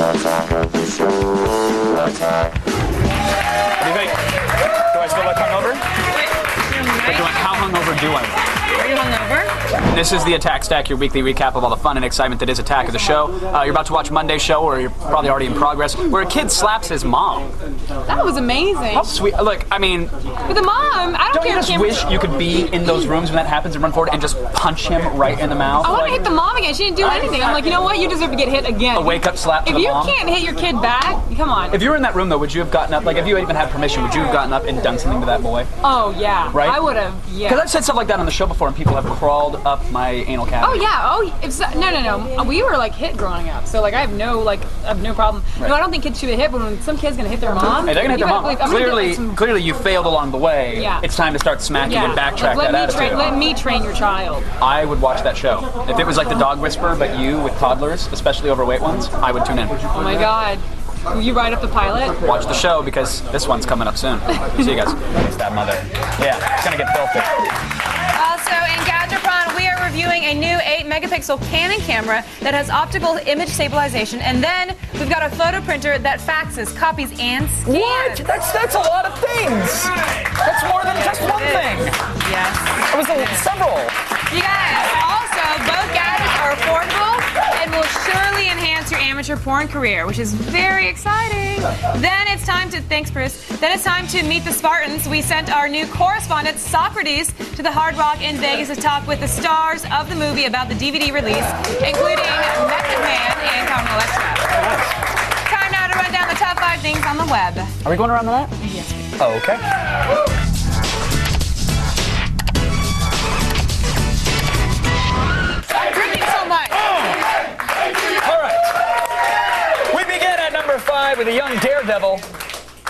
do you think? Do I still look hungover? How hungover do I look? Are you hungover? This is the Attack Stack, your weekly recap of all the fun and excitement that is Attack of the Show. You're about to watch Monday's show, or you're probably already in progress, where a kid slaps his mom. That was amazing. How sweet. Look, I mean... But the mom, I don't care. Don't you just wish you could be in those rooms when that happens and run forward and just punch him right in the mouth? I want to hit the mom again. She didn't do anything. I'm like, you know what? You deserve to get hit again. A wake-up slap to the mom? If you can't hit your kid back, come on. If you were in that room, though, would you have gotten up? Like, if you had even had permission, would you have gotten up and done something to that boy? Oh, yeah. Right? I would have, yeah. Because I've said stuff like that on the show before, and people have crawled up my anal cavity. Oh, yeah. Oh, no. We were, like, hit growing up. So, like, I have no problem. Right. No, I don't think kids should get hit, but when some kid's going to hit their mom... Hey, they're going to hit their mom. Like, Clearly, you failed along the way. Yeah. It's time to start smacking and backtrack that attitude. Let me train your child. I would watch that show. If it was like The Dog Whisperer, but you with toddlers, especially overweight ones, I would tune in. Oh, my God. Will you write up the pilot? Watch the show, because this one's coming up soon. See you guys. It's that mother. Yeah, it's going to get filthy. Also, in Gadgetron, we are reviewing a new 8-megapixel Canon camera that has optical image stabilization, and then we've got a photo printer that faxes, copies, and scans. What? That's a lot of things. That's more than just one thing. Yes. It was several. You guys, also, both gadgets are affordable and will surely enhance your amateur porn career, which is very exciting. Then it's time to, thanks Bruce, then it's time to meet the Spartans. We sent our new correspondent, Socrates, to the Hard Rock in Vegas to talk with the stars of the movie about the DVD release, including Method Man and Carmen Electra. Time now to run down the top 5 things on the web. Are we going around the net? Yes, we Oh, okay. I'm drinking so much. All right. We begin at number 5 with a young daredevil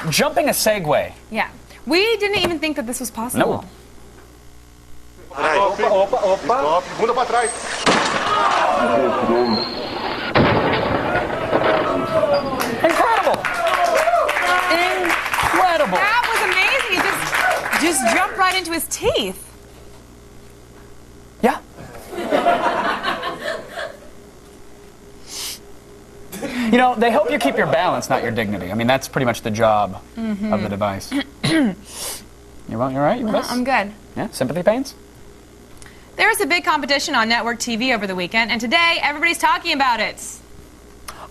jumping a Segway. Yeah. We didn't even think that this was possible. No. Opa. Bunda pra trás. Incredible! Incredible! That was amazing. It just jumped right into his teeth. Yeah. You know, they help you keep your balance, not your dignity. I mean, that's pretty much the job of the device. You all right? You best? I'm good. Yeah? Sympathy pains? There was a big competition on network TV over the weekend, and today everybody's talking about it.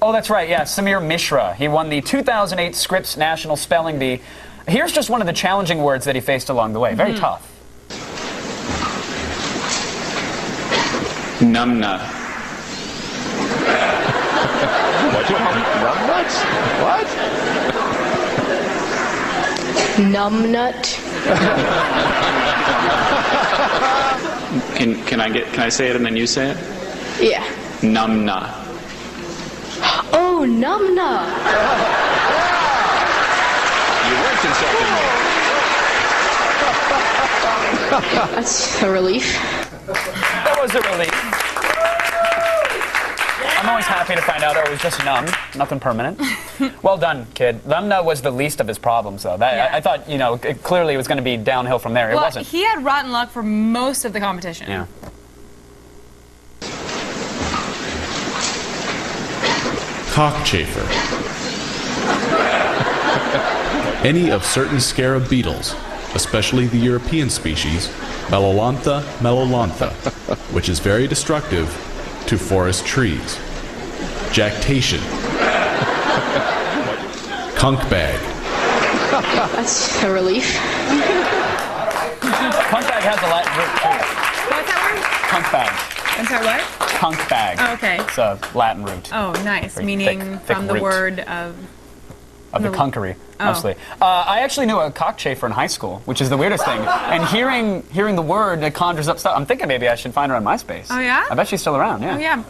Oh, that's right, yeah. Samir Mishra. He won the 2008 Scripps National Spelling Bee. Here's just one of the challenging words that he faced along the way. Very tough. Numnut. What? Numbnut. Can I say it and then you say it? Yeah. Numnut. Oh, numbnut. You weren't insulting me. That's a relief. That was a relief. I'm always happy to find out that it was just numb, nothing permanent. Well done, kid. Numna was the least of his problems, though. I thought, you know, clearly it was going to be downhill from there. It wasn't. He had rotten luck for most of the competition. Yeah. Cockchafer. Any of certain scarab beetles, especially the European species, Melolantha melolantha, which is very destructive to forest trees. Jactation. Conch bag. That's a relief. Conch bag has a Latin root, too. What's that word? Conch bag. I'm sorry, what? Conch bag. Oh, okay. It's a Latin root. Oh, nice. Very Meaning thick from the root. word of... Of the conkery, mostly. I actually knew a cockchafer in high school, which is the weirdest thing. And hearing the word, it conjures up stuff. I'm thinking maybe I should find her on MySpace. Oh, yeah? I bet she's still around, yeah. Oh, yeah.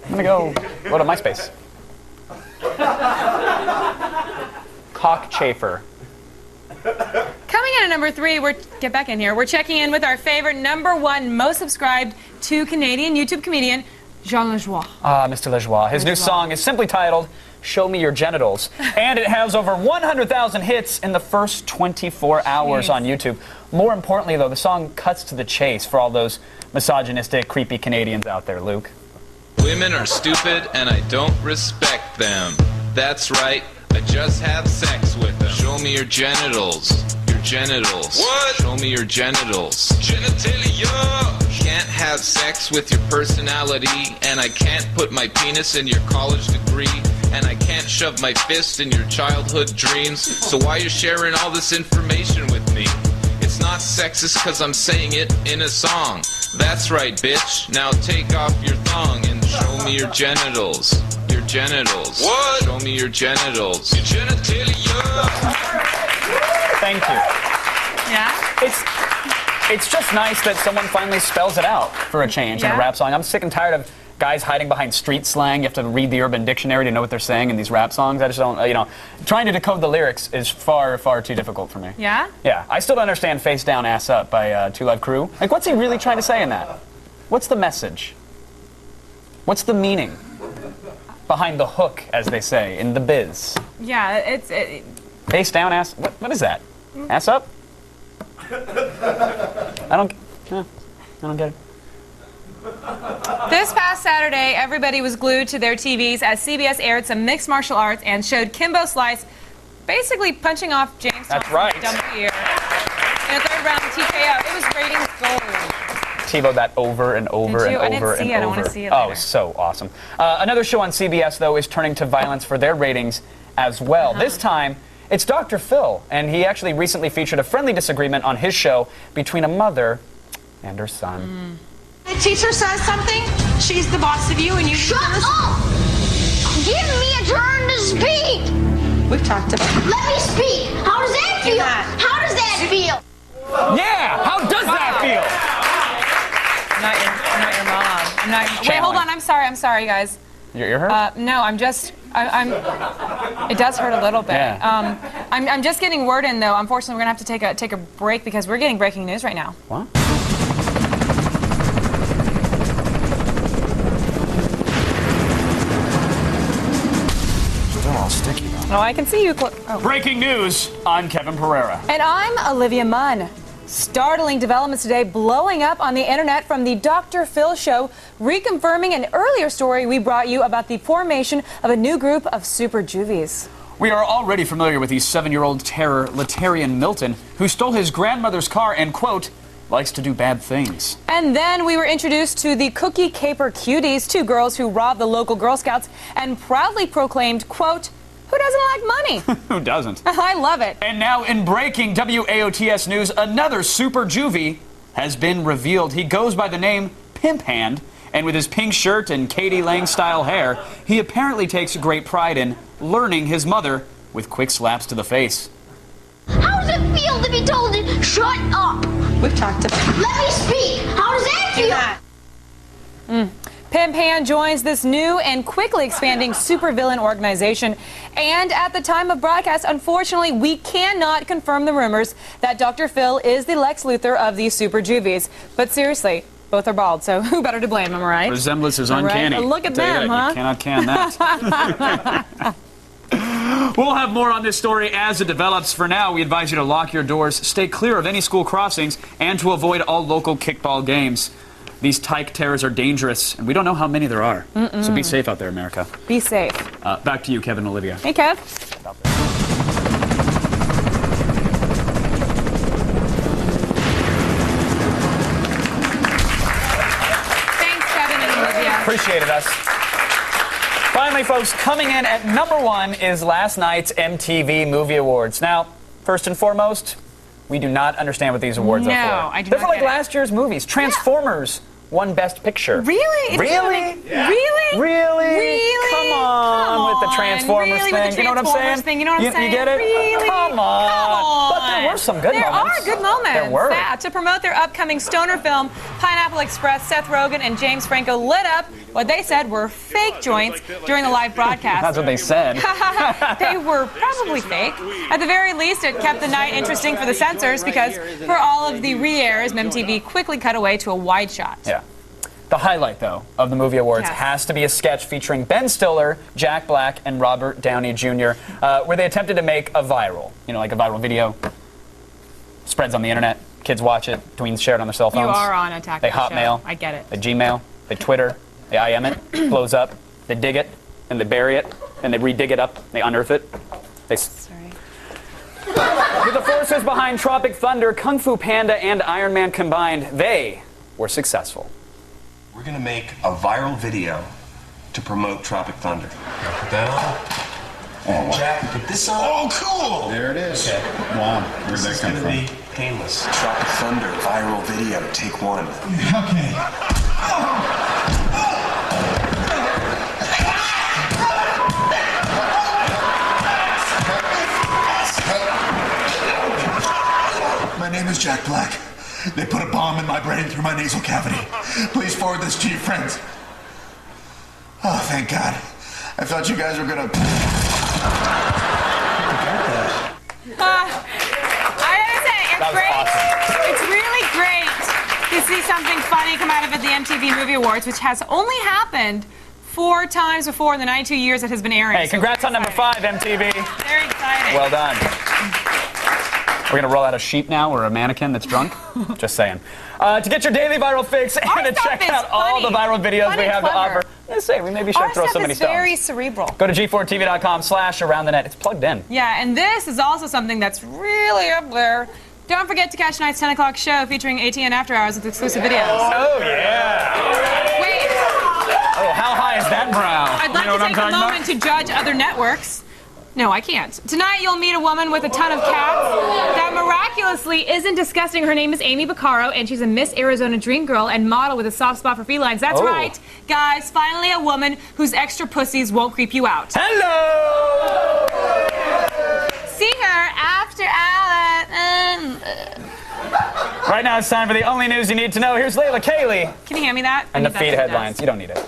I'm gonna go to MySpace. Cockchafer. Coming in at number 3, get back in here. We're checking in with our favorite #1 most subscribed to Canadian YouTube comedian, Jean Lajoie. Mr. Lajoie. His new song is simply titled Show Me Your Genitals. And it has over 100,000 hits in the first 24 hours on YouTube. More importantly, though, the song cuts to the chase for all those misogynistic, creepy Canadians out there, Luke. Women are stupid and I don't respect them. That's right, I just have sex with them. Show me your genitals. Your genitals. What? Show me your genitals. Genitalia! Can't have sex with your personality, and I can't put my penis in your college degree, and I can't shove my fist in your childhood dreams. So why you sharing all this information with me? It's not sexist cause I'm saying it in a song. That's right, bitch. Now take off your thong and show me your genitals. Your genitals. What? Show me your genitals. Your genitalia. Thank you. Yeah? It's just nice that someone finally spells it out for a change in a rap song. I'm sick and tired of guys hiding behind street slang. You have to read the Urban Dictionary to know what they're saying in these rap songs. I just don't, trying to decode the lyrics is far, far too difficult for me. Yeah? Yeah. I still don't understand Face Down, Ass Up by Two Live Crew. Like, what's he really trying to say in that? What's the message? What's the meaning behind the hook, as they say, in the biz? Yeah, Face down, ass... What is that? Ass up? I don't get it. This past Saturday, everybody was glued to their TVs as CBS aired some mixed martial arts and showed Kimbo Slice basically punching off James That's right. Dumpy in a third round TKO. It was ratings gold. TiVo that over and over and over and over. I didn't see it. I want to see it Oh, later. so awesome. Another show on CBS, though, is turning to violence for their ratings as well. This time, it's Dr. Phil, and he actually recently featured a friendly disagreement on his show between a mother and her son. The teacher says something, she's the boss of you, and you Shut up! Give me a turn to speak! We've talked about it. Let me speak! How does that feel? How does that feel? Yeah! How does that feel? I'm not your mom. I'm not. Wait, hold on. I'm sorry, guys. Your ear hurt? No, I'm. It does hurt a little bit. Yeah. I'm just getting word in though. Unfortunately, we're gonna have to take a break because we're getting breaking news right now. What? They're all sticky though. Oh, I can see you. Breaking news, I'm Kevin Pereira. And I'm Olivia Munn. Startling developments today blowing up on the internet from the Dr. Phil show, reconfirming an earlier story we brought you about the formation of a new group of super juvies. We are already familiar with the 7-year-old terror, Latarian Milton, who stole his grandmother's car and, quote, likes to do bad things. And then we were introduced to the Cookie Caper Cuties, 2 girls who robbed the local Girl Scouts and proudly proclaimed, quote, who doesn't like money? Who doesn't? I love it. And now in breaking WAOTS news, another super juvie has been revealed. He goes by the name Pimp Hand, and with his pink shirt and Katie Lang style hair, he apparently takes great pride in learning his mother with quick slaps to the face. How does it feel to be told to shut up? We've talked about it. Let me speak! How does that feel? Pimp Hand joins this new and quickly expanding supervillain organization. And at the time of broadcast, unfortunately, we cannot confirm the rumors that Dr. Phil is the Lex Luthor of these super juvies. But seriously, both are bald, so who better to blame, am I right? Resemblance is uncanny. Right. Look at them, huh? You cannot can that. We'll have more on this story as it develops. For now, we advise you to lock your doors, stay clear of any school crossings, and to avoid all local kickball games. These tyke terrors are dangerous, and we don't know how many there are. So be safe out there, America. Be safe. Back to you, Kevin and Olivia. Hey, Kev. Thanks, Kevin and Olivia. Appreciated us. Finally, folks, coming in at #1 is last night's MTV Movie Awards. Now, first and foremost, we do not understand what these awards are for. No, I do They're not for like get it. last year's movies. Transformers won Best Picture. Really? Really? Really? Really? Really? Come on with the Transformers really thing. With the You know what I'm Transformers saying? thing. You know what I'm saying? You get it? Really? Come on. Come on. But there were some good moments. There are good moments. There were. Yeah, to promote their upcoming stoner film, Pineapple Express, Seth Rogen and James Franco lit up what they said were fake joints during the live broadcast. That's what they said. They were probably fake. At the very least, it kept the night interesting for the censors because for all of the re-airs, MTV quickly cut away to a wide shot. Yeah. The highlight, though, of the movie awards Yes. has to be a sketch featuring Ben Stiller, Jack Black, and Robert Downey Jr., where they attempted to make a viral, like a viral video. Spreads on the internet. Kids watch it. Tweens share it on their cell phones. You are on Attack They the Hotmail. Show. I get it. They Gmail. They Twitter. They IM it. Blows up. They dig it. And they bury it. And they re-dig it up. They unearth it. Sorry. With the forces behind Tropic Thunder, Kung Fu Panda, and Iron Man combined, they were successful. We're gonna make a viral video to promote Tropic Thunder. Put that on. Jack, put this on. Oh, cool! There it is. Okay. Wow. Where'd that come from? Be painless. Tropic Thunder viral video. Take one. Okay. My name is Jack Black. They put a bomb in my brain through my nasal cavity. Please forward this to your friends. Oh, thank God. I thought you guys were gonna... I gotta say, it's great. Awesome. It's really great to see something funny come out of it, the MTV Movie Awards, which has only happened 4 times before in the 92 years it has been airing. Hey, congrats on number 5, MTV. Very exciting. Well done. We're going to roll out a sheep now or a mannequin that's drunk. Just saying. To get your daily viral fix and to check out all the viral videos we have to offer. Let's say we maybe should throw so many stones. Very cerebral. Go to g4tv.com/aroundthenet. It's plugged in. Yeah, and this is also something that's really up there. Don't forget to catch tonight's 10 o'clock show featuring ATN After Hours with exclusive videos. Oh, yeah. Wait. Oh, how high is that brow? I'd like to take a moment to judge other networks. No, I can't. Tonight you'll meet a woman with a ton of cats that miraculously isn't disgusting. Her name is Amy Baccaro, and she's a Miss Arizona Dream Girl and model with a soft spot for felines. That's right, guys. Finally, a woman whose extra pussies won't creep you out. Hello! See her after Alice. Right now it's time for the only news you need to know. Here's Layla Kaylee. Can you hand me that? And the feed headlines. You don't need it.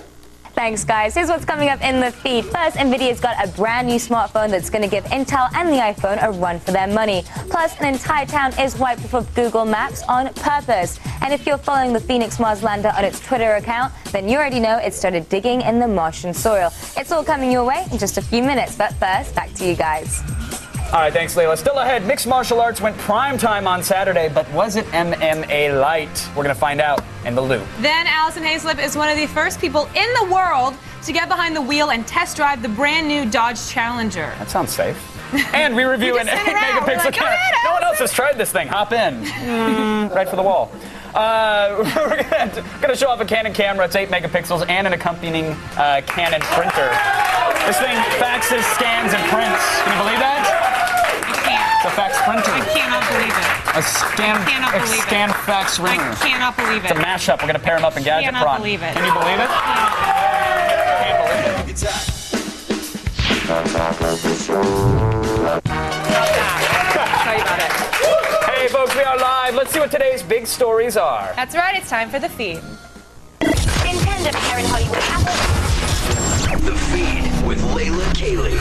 Thanks, guys. Here's what's coming up in the feed. First, NVIDIA's got a brand new smartphone that's going to give Intel and the iPhone a run for their money. Plus, an entire town is wiped off of Google Maps on purpose. And if you're following the Phoenix Mars lander on its Twitter account, then you already know it started digging in the Martian soil. It's all coming your way in just a few minutes. But first, back to you guys. All right, thanks, Layla. Still ahead, mixed martial arts went prime time on Saturday, but was it MMA light? We're going to find out in the loop. Then Allison Hayslip is one of the first people in the world to get behind the wheel and test drive the brand new Dodge Challenger. That sounds safe. And we review an 8-megapixel camera. No one else has tried this thing. Hop in. Right for the wall. We're going to show off a Canon camera. It's 8 megapixels and an accompanying Canon printer. This thing faxes, scans, and prints. Can you believe that? It's a fax printer. I cannot believe it. A scan fax printer. I cannot believe it. It's a mashup. We're going to pair them up in Gadget Cannot Prawn. believe it. Can you believe it? Can't believe it. Tell you about it. Hey, folks, we are live. Let's see what today's big stories are. That's right. It's time for the feed. Intended here in Hollywood. The feed with Layla Kaylee.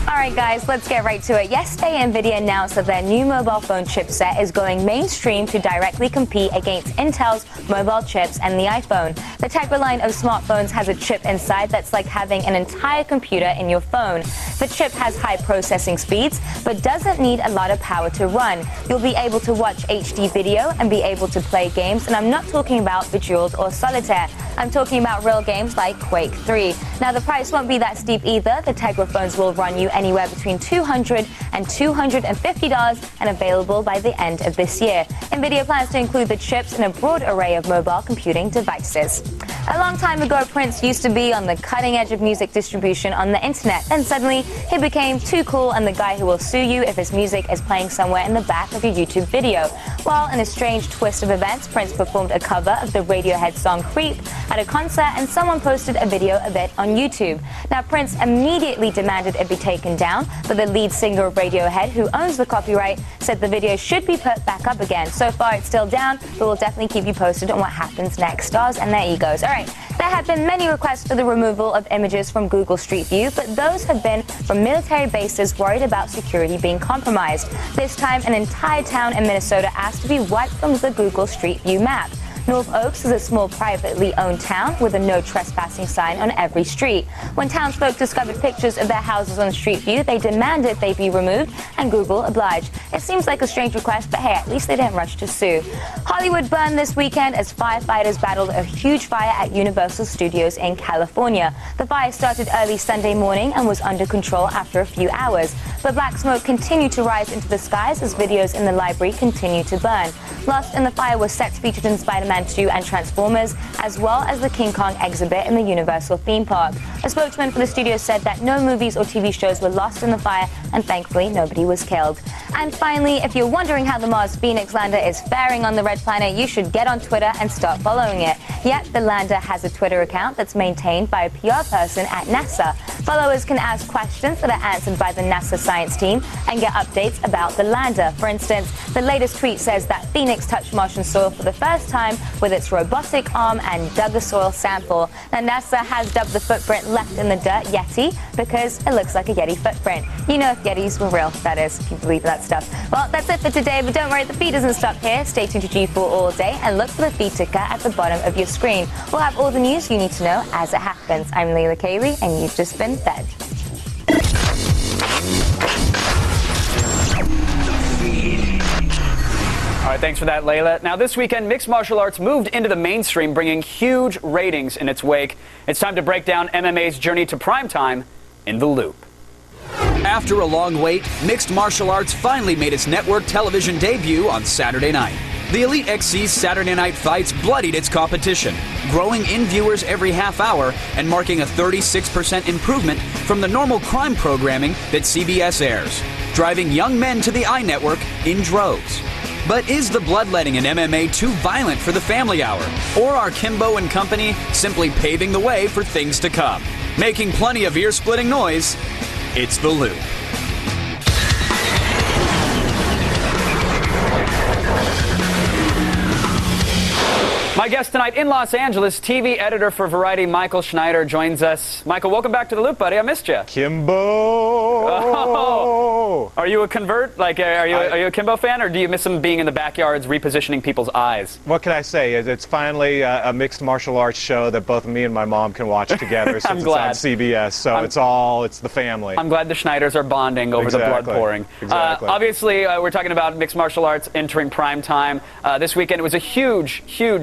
All right, guys, let's get right to it. Yesterday, NVIDIA announced that their new mobile phone chipset is going mainstream to directly compete against Intel's mobile chips and the iPhone. The Tegra line of smartphones has a chip inside that's like having an entire computer in your phone. The chip has high processing speeds, but doesn't need a lot of power to run. You'll be able to watch HD video and be able to play games, and I'm not talking about Bejeweled or Solitaire. I'm talking about real games like Quake 3. Now, the price won't be that steep either. The Tegra phones will run you anywhere between $200 and $250 and available by the end of this year. NVIDIA plans to include the chips in a broad array of mobile computing devices. A long time ago, Prince used to be on the cutting edge of music distribution on the internet. Then suddenly, he became too cool and the guy who will sue you if his music is playing somewhere in the back of your YouTube video. Well, in a strange twist of events, Prince performed a cover of the Radiohead song Creep at a concert, and someone posted a video of it on YouTube. Now, Prince immediately demanded it be taken down, but the lead singer of Radiohead, who owns the copyright, said the video should be put back up again. So far, it's still down, but we'll definitely keep you posted on what happens next. Stars and their egos. All right, there have been many requests for the removal of images from Google Street View, but those have been from military bases worried about security being compromised. This time, an entire town in Minnesota asked to be wiped from the Google Street View map. North Oaks is a small privately owned town with a no trespassing sign on every street. When townsfolk discovered pictures of their houses on Street View, they demanded they be removed, and Google obliged. It seems like a strange request, but hey, at least they didn't rush to sue. Hollywood burned this weekend as firefighters battled a huge fire at Universal Studios in California. The fire started early Sunday morning and was under control after a few hours. But black smoke continued to rise into the skies as videos in the library continued to burn. Lost in the fire were sets featured in Spider-Man 2 and Transformers, as well as the King Kong exhibit in the Universal theme park. A spokesman for the studio said that no movies or TV shows were lost in the fire, and thankfully nobody was killed. And finally, if you're wondering how the Mars Phoenix lander is faring on the Red Planet, you should get on Twitter and start following it. Yet, the lander has a Twitter account that's maintained by a PR person at NASA. Followers can ask questions that are answered by the NASA science team and get updates about the lander. For instance, the latest tweet says that Phoenix touched Martian soil for the first time with its robotic arm and dug a soil sample. Now, NASA has dubbed the footprint left in the dirt Yeti because it looks like a Yeti footprint. You know, if Yetis were real, that is, if you believe that stuff. Well, that's it for today, but don't worry, the feed doesn't stop here. Stay tuned to G4 all day and look for the feed ticker at the bottom of your screen. We'll have all the news you need to know as it happens. I'm Layla Kaylee, and you've just been fed. All right, thanks for that, Layla. Now, this weekend, mixed martial arts moved into the mainstream, bringing huge ratings in its wake. It's time to break down MMA's journey to primetime in The Loop. After a long wait, mixed martial arts finally made its network television debut on Saturday night. The Elite XC's Saturday Night Fights bloodied its competition, growing in viewers every half hour and marking a 36% improvement from the normal crime programming that CBS airs, driving young men to the iNetwork in droves. But is the bloodletting in MMA too violent for the family hour? Or are Kimbo and company simply paving the way for things to come? Making plenty of ear-splitting noise, it's The Loop. My guest tonight in Los Angeles, TV editor for Variety, Michael Schneider, joins us. Michael, welcome back to The Loop, buddy. I missed you. Kimbo! Oh. Are you a convert? Like, are you a Kimbo fan, or do you miss him being in the backyards repositioning people's eyes? What can I say? It's finally a mixed martial arts show that both me and my mom can watch together since it's on CBS. So it's the family. I'm glad the Schneiders are bonding over the blood pouring. Exactly. Obviously, we're talking about mixed martial arts entering prime time. This weekend, it was a huge,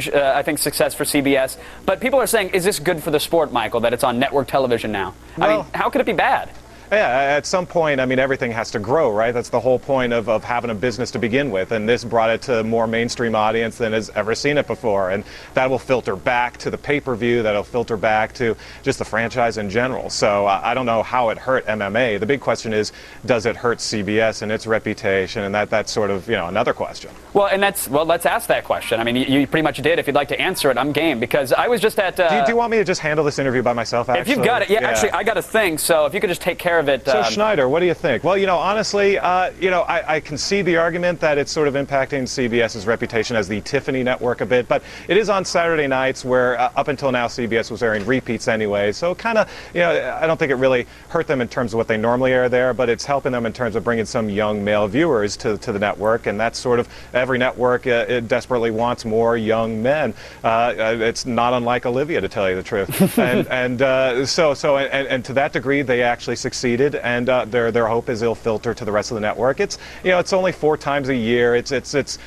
I think, success for CBS. But people are saying, is this good for the sport, Michael, that it's on network television now? Well, I mean, how could it be bad? Yeah, at some point, I mean, everything has to grow, right? That's the whole point of having a business to begin with. And this brought it to a more mainstream audience than has ever seen it before. And that will filter back to the pay-per-view. That'll filter back to just the franchise in general. So I don't know how it hurt MMA. The big question is, does it hurt CBS and its reputation? And that's sort of, another question. Well, let's ask that question. I mean, you pretty much did. If you'd like to answer it, I'm game. Because I was just at... Do you want me to just handle this interview by myself, actually? If you've got it. Yeah, actually, I got a thing. So if you could just take care of it. So Schneider, what do you think? Well, honestly, I can see the argument that it's sort of impacting CBS's reputation as the Tiffany network a bit, but it is on Saturday nights where up until now CBS was airing repeats anyway. So kind of, I don't think it really hurt them in terms of what they normally air there, but it's helping them in terms of bringing some young male viewers to the network, and that's sort of every network it desperately wants more young men. It's not unlike Olivia, to tell you the truth, and to that degree they actually succeeded, and their hope is it'll filter to the rest of the network. It's it's only 4 times a year. It's there's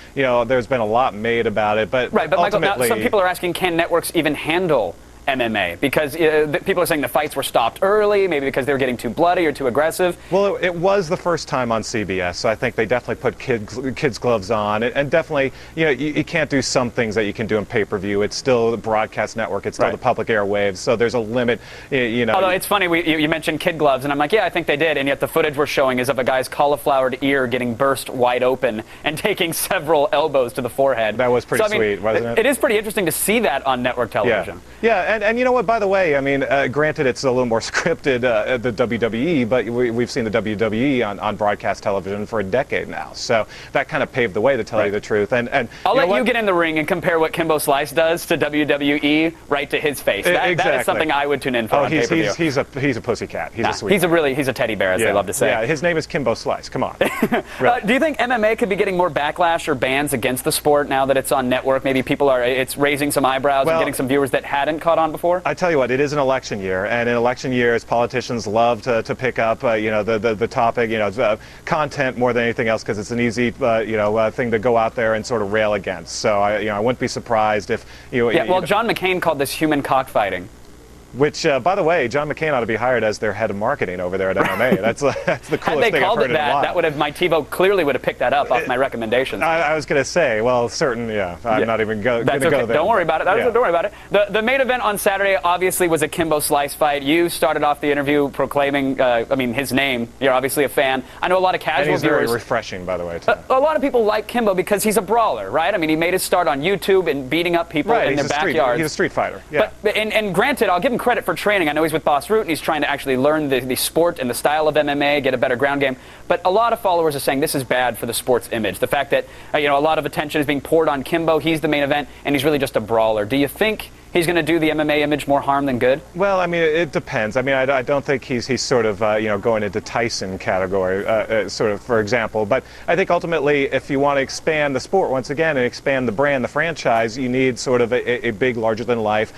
been a lot made about it, but right. But Michael, ultimately, now some people are asking, can networks even handle MMA? Because people are saying the fights were stopped early, maybe because they were getting too bloody or too aggressive. Well, it was the first time on CBS, so I think they definitely put kids' gloves on, and definitely, you can't do some things that you can do in pay-per-view. It's still the broadcast network, it's still the public airwaves, so there's a limit, Although it's funny, you mentioned kid gloves, and I'm like, yeah, I think they did, and yet the footage we're showing is of a guy's cauliflowered ear getting burst wide open and taking several elbows to the forehead. That was pretty sweet, wasn't it? It is pretty interesting to see that on network television. Yeah, And you know what, by the way, I mean, granted it's a little more scripted at the WWE, but we've seen the WWE on broadcast television for a decade now. So that kind of paved the way, to tell you the truth. And I'll let you get in the ring and compare what Kimbo Slice does to WWE right to his face. That is something I would tune in for on pay-per-view. He's a pussycat. He's a sweet. He's a teddy bear, as they love to say. Yeah, his name is Kimbo Slice. Come on. Do you think MMA could be getting more backlash or bans against the sport now that it's on network? Maybe it's raising some eyebrows and getting some viewers that hadn't caught on before? I tell you what, it is an election year, and in election years, politicians love to pick up, the topic, content more than anything else, because it's an easy, thing to go out there and sort of rail against. So I wouldn't be surprised if John McCain called this human cockfighting. Which, by the way, John McCain ought to be hired as their head of marketing over there at MMA. That's the coolest thing I've heard in a while. Had they called it that would have, my TiVo clearly would have picked that up off my recommendations. I was going to say, I'm not even going to go there. Don't worry about it. Don't worry about it. The main event on Saturday obviously was a Kimbo Slice fight. You started off the interview proclaiming, his name. You're obviously a fan. I know a lot of casual viewers. He's very refreshing, by the way, too. A lot of people like Kimbo because he's a brawler, right? I mean, he made his start on YouTube and beating up people in their backyards. He's a street fighter. Yeah. But and granted, I'll give him credit for training. I know he's with Boss Root, and he's trying to actually learn the sport and the style of MMA, get a better ground game. But a lot of followers are saying this is bad for the sport's image. The fact that a lot of attention is being poured on Kimbo, he's the main event, and he's really just a brawler. Do you think he's going to do the MMA image more harm than good? Well, I mean, it depends. I mean, I don't think he's sort of, going into Tyson category, sort of, for example. But I think ultimately, if you want to expand the sport once again and expand the brand, the franchise, you need sort of a big, larger-than-life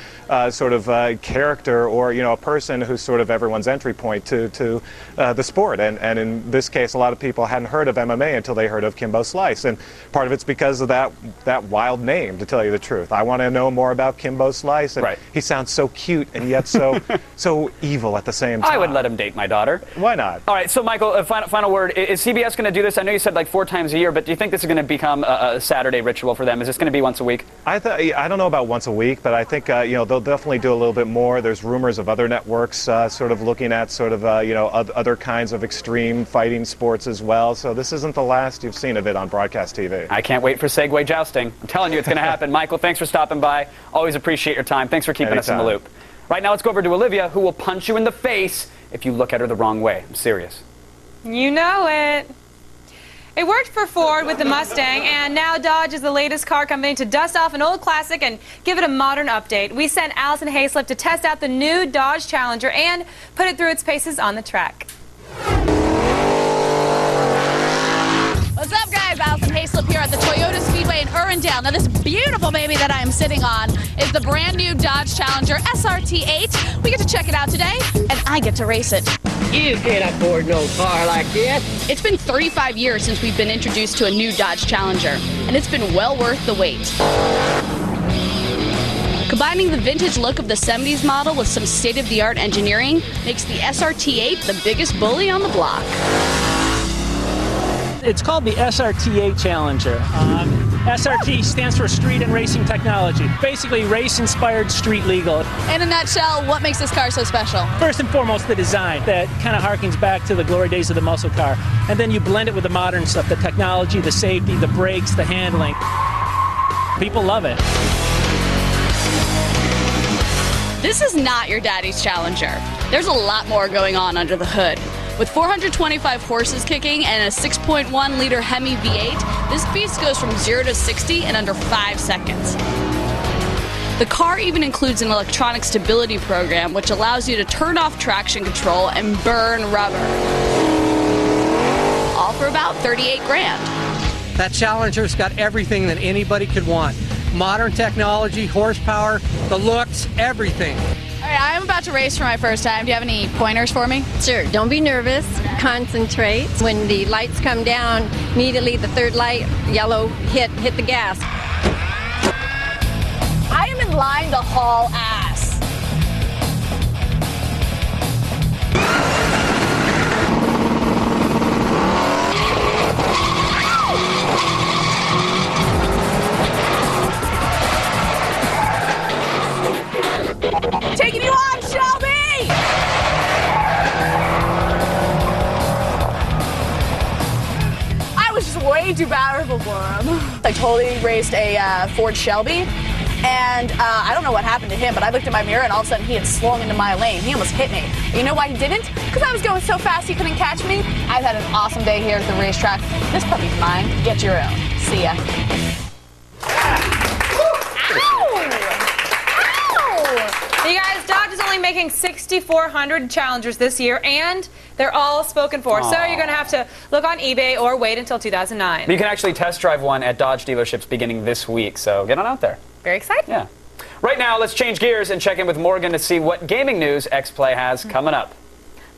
sort of character or, a person who's sort of everyone's entry point to the sport. And in this case, a lot of people hadn't heard of MMA until they heard of Kimbo Slice. And part of it's because of that wild name, to tell you the truth. I want to know more about Kimbo Slice, and he sounds so cute and yet so evil at the same time. I would let him date my daughter. Why not? All right, so Michael, final word. Is CBS going to do this? I know you said like 4 times a year, but do you think this is going to become a Saturday ritual for them? Is this going to be once a week? I don't know about once a week, but I think they'll definitely do a little bit more. There's rumors of other networks sort of looking at sort of other kinds of extreme fighting sports as well. So this isn't the last you've seen of it on broadcast TV. I can't wait for Segway jousting. I'm telling you, it's going to happen. Michael, thanks for stopping by. Always appreciate your time. Thanks for keeping us in the loop. Right now, let's go over to Olivia, who will punch you in the face if you look at her the wrong way. I'm serious. You know it. It worked for Ford with the Mustang, and now Dodge is the latest car company to dust off an old classic and give it a modern update. We sent Allison Hayslip to test out the new Dodge Challenger and put it through its paces on the track. What's up, guys? Allison Hayslip here at the Toyota Speedway in Irwindale. Now, this beautiful baby that I am sitting on is the brand new Dodge Challenger SRT8. We get to check it out today, and I get to race it. You can't afford no car like this. It's been 35 years since we've been introduced to a new Dodge Challenger, and it's been well worth the wait. Combining the vintage look of the 70s model with some state-of-the-art engineering makes the SRT8 the biggest bully on the block. It's called the SRT8 Challenger. SRT stands for Street and Racing Technology. Basically, race-inspired, street-legal. In a nutshell, what makes this car so special? First and foremost, the design. That kind of harkens back to the glory days of the muscle car. And then you blend it with the modern stuff, the technology, the safety, the brakes, the handling. People love it. This is not your daddy's Challenger. There's a lot more going on under the hood. With 425 horses kicking and a 6.1-liter Hemi V8, this beast goes from 0 to 60 in under 5 seconds. The car even includes an electronic stability program, which allows you to turn off traction control and burn rubber. All for about 38 grand. That Challenger's got everything that anybody could want. Modern technology, horsepower, the looks, everything. All right, I'm about to race for my first time. Do you have any pointers for me? Sure. Don't be nervous. Concentrate. When the lights come down, immediately the third light, yellow, hit the gas. I am in line to haul ass. Taking you on, Shelby! I was just way too powerful for him. I totally raced a Ford Shelby, And I don't know what happened to him, but I looked in my mirror and all of a sudden he had swung into my lane. He almost hit me. You know why he didn't? Because I was going so fast he couldn't catch me. I've had an awesome day here at the racetrack. This puppy's mine. Get your own. See ya. You guys, Dodge is only making 6,400 challengers this year, and they're all spoken for. So you're going to have to look on eBay or wait until 2009. You can actually test drive one at Dodge dealerships beginning this week, so get on out there. Very exciting. Yeah. Right now, let's change gears and check in with Morgan to see what gaming news X-Play has coming up.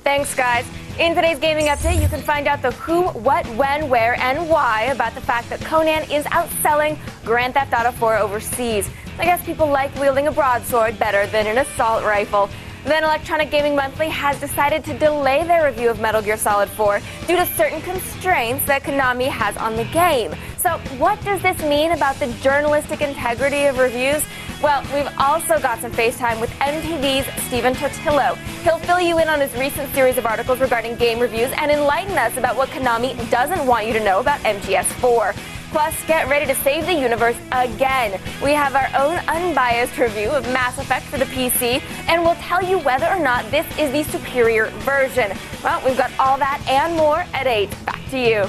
Thanks, guys. In today's gaming update, you can find out the who, what, when, where, and why about the fact that Conan is outselling Grand Theft Auto 4 overseas. I guess people like wielding a broadsword better than an assault rifle. Then Electronic Gaming Monthly has decided to delay their review of Metal Gear Solid 4 due to certain constraints that Konami has on the game. So what does this mean about the journalistic integrity of reviews? Well, we've also got some FaceTime with MTV's Stephen Totillo. He'll fill you in on his recent series of articles regarding game reviews and enlighten us about what Konami doesn't want you to know about MGS4. Plus, get ready to save the universe again. We have our own unbiased review of Mass Effect for the PC, and we'll tell you whether or not this is the superior version. Well, we've got all that and more at 8. Back to you.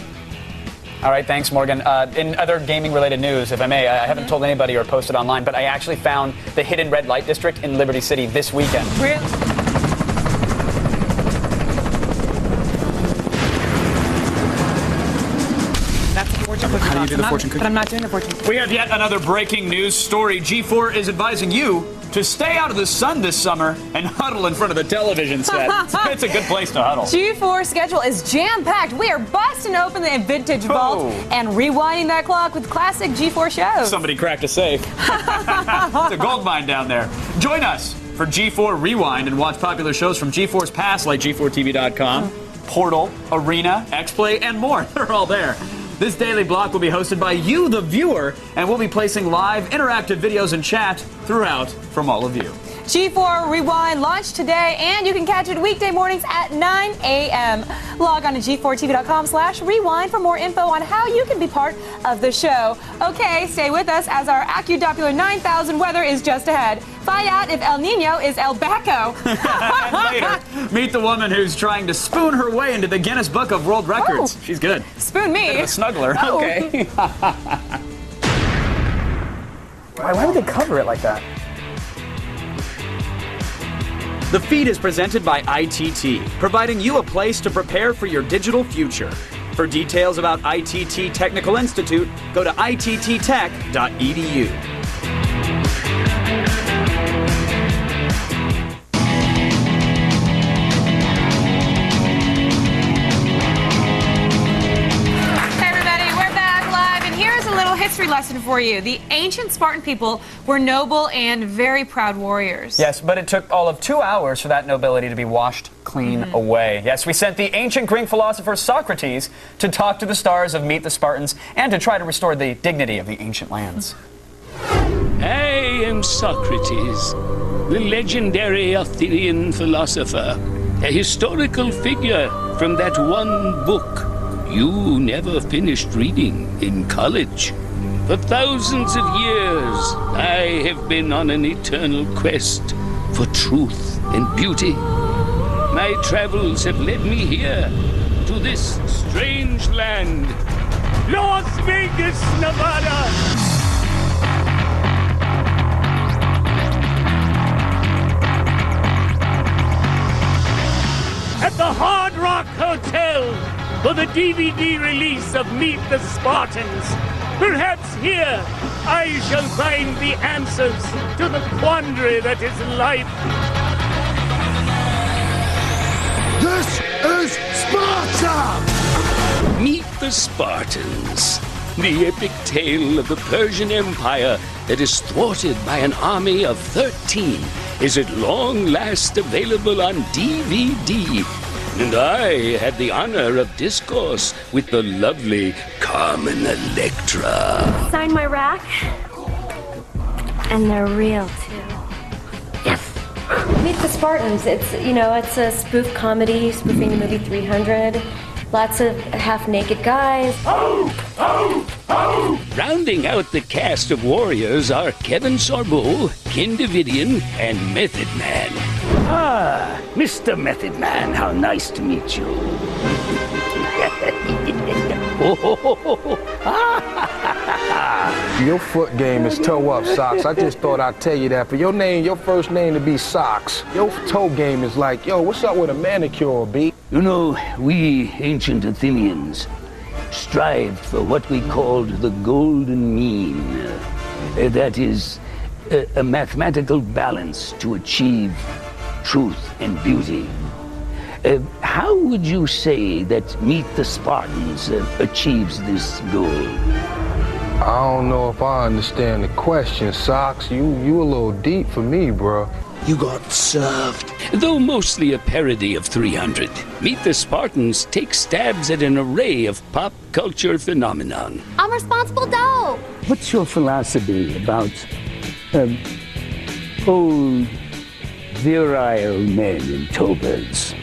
All right, thanks, Morgan. In other gaming-related news, if I may, I haven't told anybody or posted online, but I actually found the hidden red light district in Liberty City this weekend. Really? How do you do the fortune cookie? But I'm not doing the fortune cookie. We have yet another breaking news story. G4 is advising you to stay out of the sun this summer and huddle in front of the television set. It's a good place to huddle. G4 schedule is jam-packed. We are busting open the vintage vault and rewinding that clock with classic G4 shows. Somebody cracked a safe. It's a gold mine down there. Join us for G4 Rewind and watch popular shows from G4's past like G4TV.com, Portal, Arena, X-Play, and more. They're all there. This daily block will be hosted by you, the viewer, and we'll be placing live interactive videos and chat throughout from all of you. G4 Rewind launched today, and you can catch it weekday mornings at 9 a.m. Log on to g4tv.com/rewind for more info on how you can be part of the show. Okay, stay with us as our AccuDoppler 9000 weather is just ahead. Find out if El Nino is El Baco. Later, meet the woman who's trying to spoon her way into the Guinness Book of World Records. She's good. Spoon me. Bit of a snuggler. Oh. Okay. Why would they cover it like that? The feed is presented by ITT, providing you a place to prepare for your digital future. For details about ITT Technical Institute, go to ittech.edu. History lesson for you. The ancient Spartan people were noble and very proud warriors. Yes, but it took all of 2 hours for that nobility to be washed clean away. Yes, we sent the ancient Greek philosopher Socrates to talk to the stars of Meet the Spartans and to try to restore the dignity of the ancient lands. I am Socrates, the legendary Athenian philosopher, a historical figure from that one book you never finished reading in college. For thousands of years, I have been on an eternal quest for truth and beauty. My travels have led me here, to this strange land, Las Vegas, Nevada. At the Hard Rock Hotel for the DVD release of Meet the Spartans. Perhaps here I shall find the answers to the quandary that is life. This is Sparta! Meet the Spartans, the epic tale of the Persian Empire that is thwarted by an army of 13 is at long last available on DVD. And I had the honor of discourse with the lovely Carmen Electra. Sign my rack. And they're real, too. Yes. Meet the Spartans. It's a spoof comedy, spoofing the movie 300. Lots of half-naked guys. Rounding out the cast of warriors are Kevin Sorbo, Ken Davidian, and Method Man. Ah, Mr. Method Man, how nice to meet you. Your foot game is toe up, Socks. I just thought I'd tell you that. For your first name to be Socks, your toe game is like, yo, what's up with a manicure, B? You know, we ancient Athenians strived for what we called the golden mean. That is, a mathematical balance to achieve truth and beauty. How would you say that Meet the Spartans achieves this goal? I don't know if I understand the question, Socks. You a little deep for me, bro. You got served. Though mostly a parody of 300, Meet the Spartans takes stabs at an array of pop culture phenomenon. I'm responsible dope. What's your philosophy about old virile men in togas?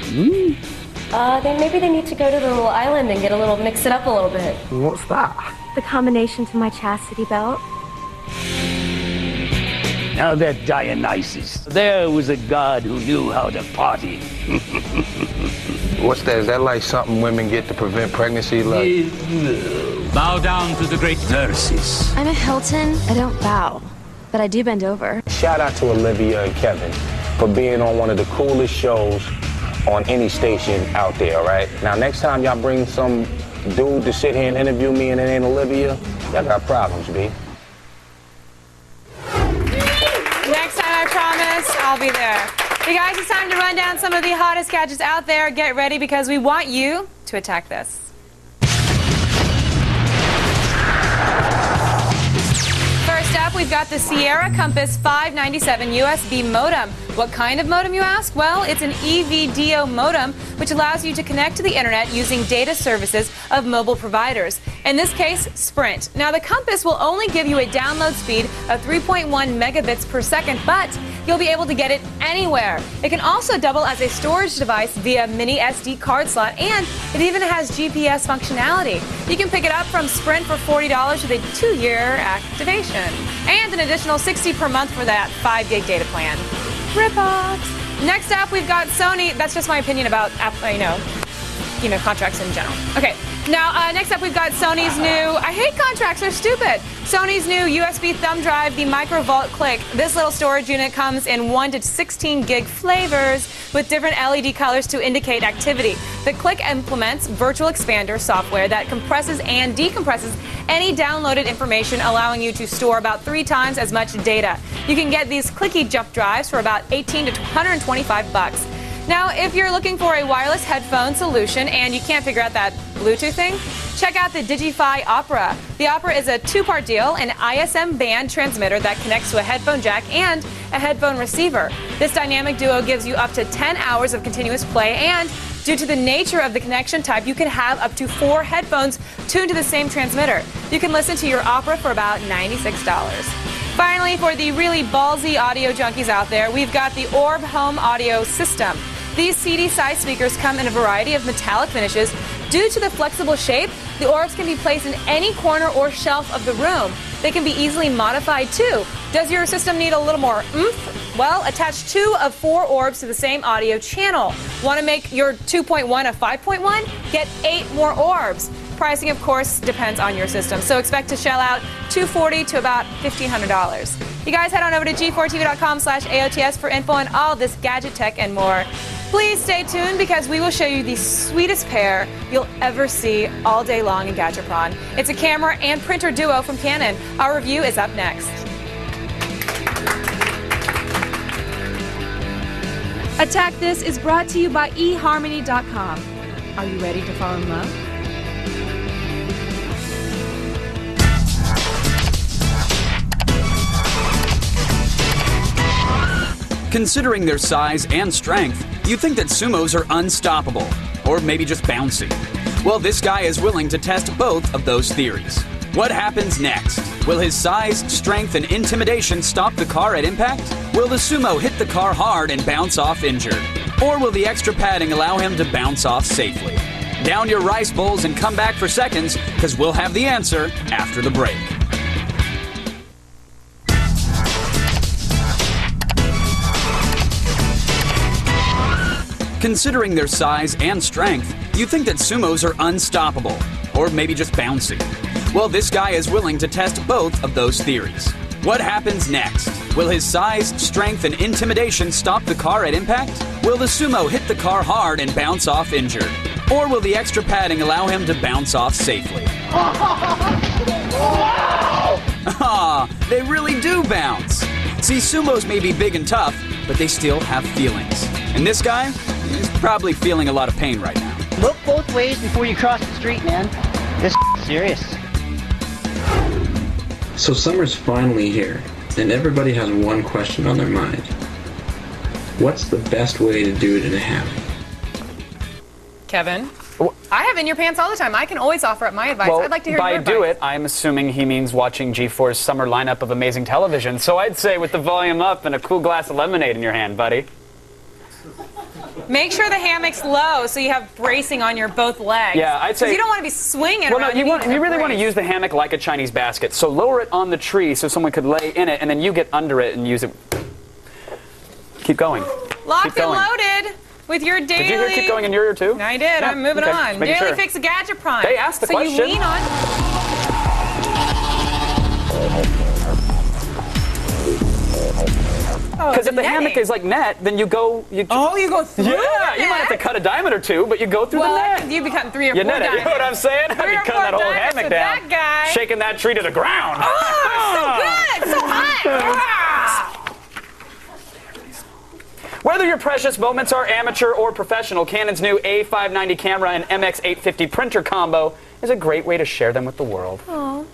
Then maybe they need to go to the little island and mix it up a little bit. What's that? The combination to my chastity belt. Now that Dionysus, there was a god who knew how to party. What's that? Is that like something women get to prevent pregnancy? Like? Bow down to the great Xerxes. I'm a Hilton. I don't bow, but I do bend over. Shout out to Olivia and Kevin for being on one of the coolest shows on any station out there, right? Now, next time y'all bring some dude to sit here and interview me and it ain't Olivia, y'all got problems, B. Next time, I promise, I'll be there. You guys, it's time to run down some of the hottest gadgets out there. Get ready because we want you to attack this. First up, we've got the Sierra Compass 597 USB modem. What kind of modem, you ask? Well, it's an EVDO modem, which allows you to connect to the internet using data services of mobile providers. In this case, Sprint. Now, the Compass will only give you a download speed of 3.1 megabits per second, but you'll be able to get it anywhere. It can also double as a storage device via mini SD card slot, and it even has GPS functionality. You can pick it up from Sprint for $40 with a 2-year activation, and an additional $60 per month for that 5 gig data plan. Rip-offs. Next up, we've got Sony. That's just my opinion about, contracts in general. Okay. Now, next up, we've got Sony's new, I hate contracts, they're stupid. Sony's new USB thumb drive, the Microvolt Click. This little storage unit comes in 1 to 16 gig flavors with different LED colors to indicate activity. The Click implements virtual expander software that compresses and decompresses any downloaded information, allowing you to store about 3 times as much data. You can get these clicky jump drives for about $18 to $125. Now, if you're looking for a wireless headphone solution and you can't figure out that Bluetooth thing, check out the Digify Opera. The Opera is a 2-part deal, an ISM band transmitter that connects to a headphone jack and a headphone receiver. This dynamic duo gives you up to 10 hours of continuous play, and due to the nature of the connection type, you can have up to 4 headphones tuned to the same transmitter. You can listen to your Opera for about $96. Finally, for the really ballsy audio junkies out there, we've got the Orb Home Audio System. These CD-sized speakers come in a variety of metallic finishes. Due to the flexible shape, the orbs can be placed in any corner or shelf of the room. They can be easily modified too. Does your system need a little more oomph? Well, attach 2 of 4 orbs to the same audio channel. Want to make your 2.1 a 5.1? Get 8 more orbs. Pricing, of course, depends on your system, so expect to shell out $240 to about $1,500. You guys head on over to g4tv.com/AOTS for info on all this gadget tech and more. Please stay tuned because we will show you the sweetest pair you'll ever see all day long in Gadgetron. It's a camera and printer duo from Canon. Our review is up next. Attack This is brought to you by eHarmony.com. Are you ready to fall in love? Considering their size and strength, you'd think that sumos are unstoppable, or maybe just bouncy. Well, this guy is willing to test both of those theories. What happens next? Will his size, strength, and intimidation stop the car at impact? Will the sumo hit the car hard and bounce off injured? Or will the extra padding allow him to bounce off safely? Down your rice bowls and come back for seconds, because we'll have the answer after the break. Considering their size and strength, you'd think that sumos are unstoppable, or maybe just bouncy. Well, this guy is willing to test both of those theories. What happens next? Will his size, strength, and intimidation stop the car at impact? Will the sumo hit the car hard and bounce off injured? Or will the extra padding allow him to bounce off safely? Ah, they really do bounce. See, sumos may be big and tough, but they still have feelings. And this guy is probably feeling a lot of pain right now. Look both ways before you cross the street, man. This is serious. So summer's finally here, and everybody has one question on their mind. What's the best way to do it in a hammock? Kevin, I have in your pants all the time. I can always offer up my advice. Well, I'd like to hear by your advice. do it, I'm assuming he means watching G4's summer lineup of amazing television. So I'd say with the volume up and a cool glass of lemonade in your hand, buddy. Make sure the hammock's low so you have bracing on your both legs. Yeah, I'd say... Because you don't want to be swinging well, around. No, you really want to use the hammock like a Chinese basket. So lower it on the tree so someone could lay in it, and then you get under it and use it. Keep going. Locked Keep going. and loaded with your daily... Did you hear keep going in your ear, too? I did. Yeah, I'm moving okay. on. Making Daily sure. Fix a Gadget Prime. They asked the question. So you lean on... Because if the hammock is like net, then you go... you go through Yeah, the you might have to cut a diamond or two, but you go through the net. You'd be cutting 3 or 4 You net it, diamonds. you know what I'm saying? I'd 3 be or cutting 4 that whole diamonds hammock with down, that guy. shaking that tree to the ground. Oh, so good! So hot! Whether your precious moments are amateur or professional, Canon's new A590 camera and MX850 printer combo is a great way to share them with the world. Aww.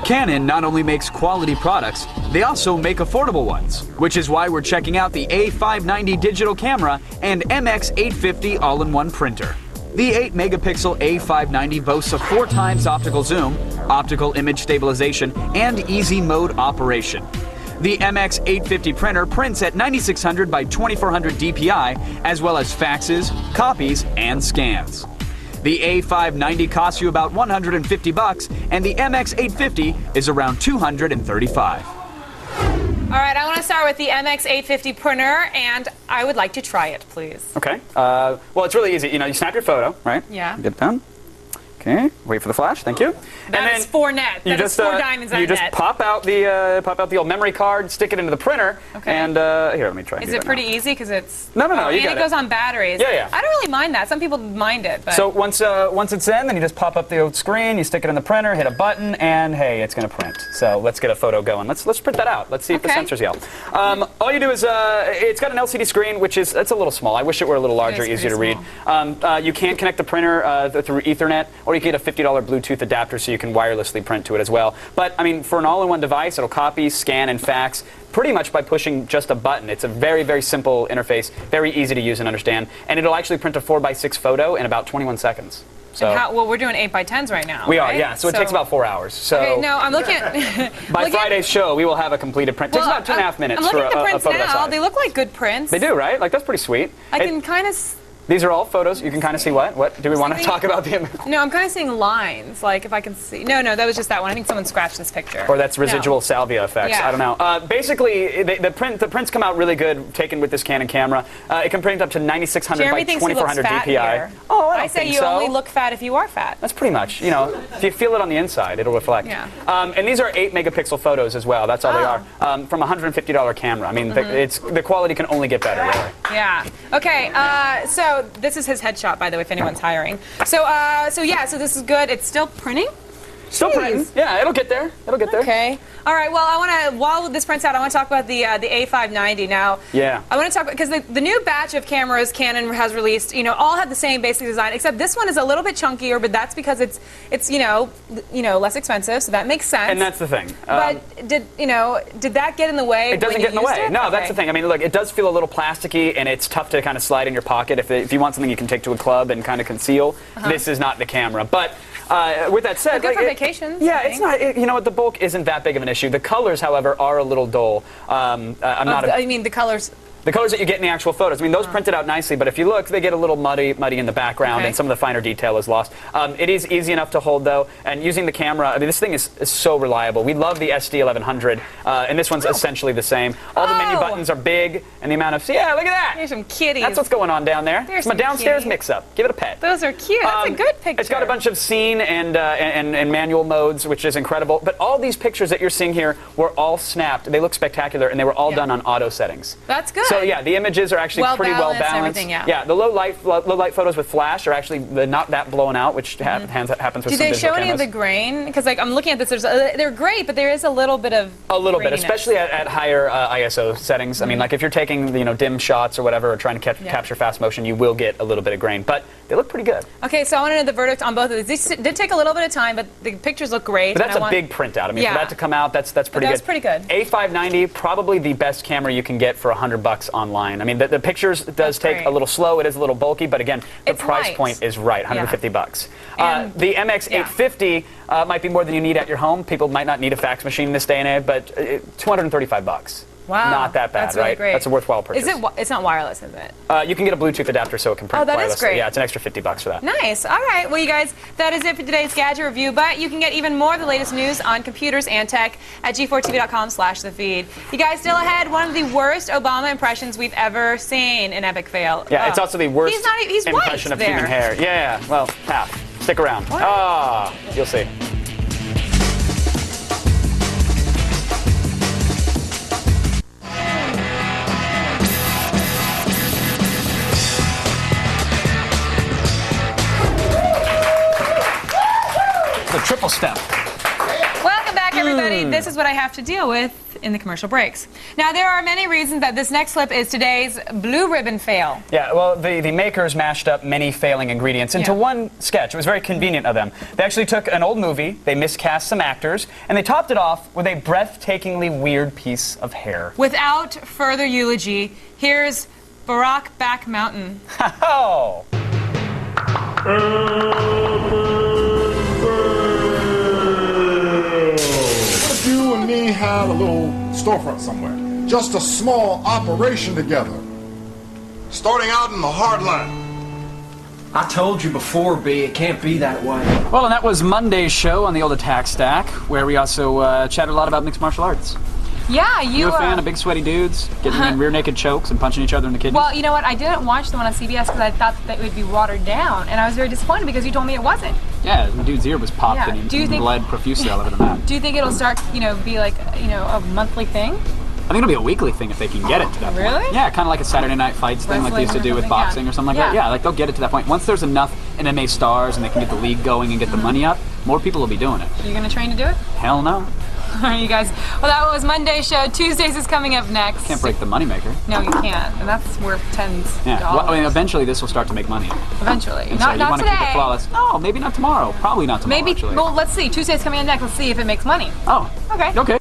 Canon not only makes quality products, they also make affordable ones, which is why we're checking out the A590 digital camera and MX850 all-in-one printer. The 8-megapixel A590 boasts a 4 times optical zoom, optical image stabilization, and easy mode operation. The MX850 printer prints at 9600 by 2400 DPI, as well as faxes, copies, and scans. The A590 costs you about $150, and the MX850 is around $235. All right, I want to start with the MX850 printer, and I would like to try it, please. Okay. Well, it's really easy. You know, you snap your photo, right? Yeah. Get it done. Okay. Wait for the flash. Thank you. That is 4 net. That is 4 diamonds on You just net. pop out the old memory card, stick it into the printer, and here, let me try. Is it pretty easy? Because it's... No, you and got it goes on batteries. Yeah, yeah. I don't really mind that. Some people mind it, but... So once it's in, then you just pop up the old screen, you stick it in the printer, hit a button, and hey, it's going to print. So let's get a photo going. Let's print that out. Let's see if the sensors yell. All you do is it's got an LCD screen, which is it's a little small. I wish it were a little larger, easier to read. You can connect the printer through Ethernet, or you can get a $50 Bluetooth adapter so you can wirelessly print to it as well. But I mean, for an all-in-one device, it'll copy, scan, and fax pretty much by pushing just a button. It's a very, very simple interface, very easy to use and understand, and it'll actually print a 4x6 photo in about 21 seconds. So And well, we're doing 8x10s right now. we are, right? yeah. So it takes about 4 hours. So Okay, no, I'm looking at... by Friday's show, we will have a completed print. It takes about 2.5 minutes I'm for looking at the a prints photo that now. size. They look like good prints. They do, right? Like, that's pretty sweet. I can kind of... These are all photos. You can kind of see what? What? Do we want to talk about the... No, I'm kind of seeing lines, like if I can see... No, that was just that one. I think someone scratched this picture. Or that's residual salvia effects. Yeah. I don't know. Basically, the prints come out really good, taken with this Canon camera. It can print up to 9600 Jeremy by thinks he looks 2400 fat DPI. here. Oh, I don't I say think you so. only look fat if you are fat. That's pretty much, you know, if you feel it on the inside, it'll reflect. Yeah. And these are 8-megapixel photos as well. That's all they are. From a $150 camera. I mean, the quality can only get better, really. Yeah. Okay. So this is his headshot, by the way, if anyone's hiring. So so this is good. It's still printing. Still printing. Yeah, it'll get there. It'll get there. Okay. All right. Well, I want to, while this prints out, I want to talk about the A590 now. Yeah. I want to talk because the new batch of cameras Canon has released, all have the same basic design, except this one is a little bit chunkier, but that's because it's less expensive, so that makes sense. And that's the thing. But did that get in the way? It doesn't get in the way. No, that's the thing. I mean, look, it does feel a little plasticky, and it's tough to kind of slide in your pocket. If you want something you can take to a club and kind of conceal, this is not the camera. But with that said, good for vacations. Yeah, it's not. You know what? The bulk isn't that big of an issue. The colors, however, are a little dull. I mean, the colors. The colors that you get in the actual photos. I mean, those printed out nicely, but if you look, they get a little muddy in the background, and some of the finer detail is lost. It is easy enough to hold, though, and using the camera, I mean, this thing is so reliable. We love the SD1100, and this one's essentially the same. All the menu buttons are big, and the amount of, yeah, look at that. There's some kitties. That's what's going on down there. There's some downstairs mix-up. Give it a pet. Those are cute. That's a good picture. It's got a bunch of scene and manual modes, which is incredible. But all these pictures that you're seeing here were all snapped. They look spectacular, and they were all done on auto settings. That's good. So yeah, the images are actually pretty well balanced. Everything, yeah. The low light photos with flash are actually not that blown out, which happens with some digital Do they show any of cameras. the grain? Because like I'm looking at this, they're great, but there is a little bit of especially at higher ISO settings. I mean, like if you're taking dim shots or whatever, or trying to capture fast motion, you will get a little bit of grain, but they look pretty good. Okay, so I want to know the verdict on both of these. These did take a little bit of time, but the pictures look great. But that's a big printout. I mean, for that to come out, that's pretty good. That's pretty good. A590, probably the best camera you can get for $100 online. I mean, the pictures does take a little slow. It is a little bulky, but again, the price point is right, $150. The MX850 might be more than you need at your home. People might not need a fax machine this day and age, but $235. Wow. Not that bad, That's really right? great. That's a worthwhile purchase. It's not wireless, is it? You can get a Bluetooth adapter so it can print wirelessly. That is great. Yeah, it's an extra $50 for that. Nice. All right. Well, you guys, that is it for today's gadget review. But you can get even more of the latest news on computers and tech at g4tv.com/thefeed. You guys, still ahead, one of the worst Obama impressions we've ever seen in Epic Fail. Yeah, it's also the worst he's impression of white human hair. Yeah, well, half. Stick around. You'll see. The triple step. Welcome back, everybody. This is what I have to deal with in the commercial breaks. Now, there are many reasons that this next clip is today's blue ribbon fail. Yeah, well, the makers mashed up many failing ingredients into one sketch. It was very convenient of them. They actually took an old movie, they miscast some actors, and they topped it off with a breathtakingly weird piece of hair. Without further eulogy, here's Barack Back Mountain. Oh! If you and me had a little storefront somewhere, just a small operation together, starting out in the hard line. I told you before, B, it can't be that way. Well, and that was Monday's show on the old Attack Stack, where we also chatted a lot about mixed martial arts. Yeah, You a fan of big sweaty dudes getting in rear naked chokes and punching each other in the kidneys? Well, you know what? I didn't watch the one on CBS because I thought that it would be watered down, and I was very disappointed because you told me it wasn't. Yeah, the dude's ear was popped and he bled profusely all over the map. Do you think it'll start, be like, a monthly thing? I think it'll be a weekly thing if they can get it to that point. Really? Yeah, kind of like a Saturday Night Fights thing like they used to do with boxing or something like that. Yeah, like they'll get it to that point. Once there's enough MMA stars and they can get the league going and get the money up, more people will be doing it. You're going to train to do it? Hell no. All right, you guys. Well, that was Monday's show. Tuesdays is coming up next. Can't break the moneymaker. No, you can't. And that's worth tens of Yeah, dollars. well, I mean, eventually this will start to make money. Eventually. And Not, so you not want to today. keep it flawless. No, maybe not tomorrow. Probably not tomorrow, Maybe, actually. well, let's see. Tuesday's coming in next. Let's see if it makes money. Oh. Okay. Okay.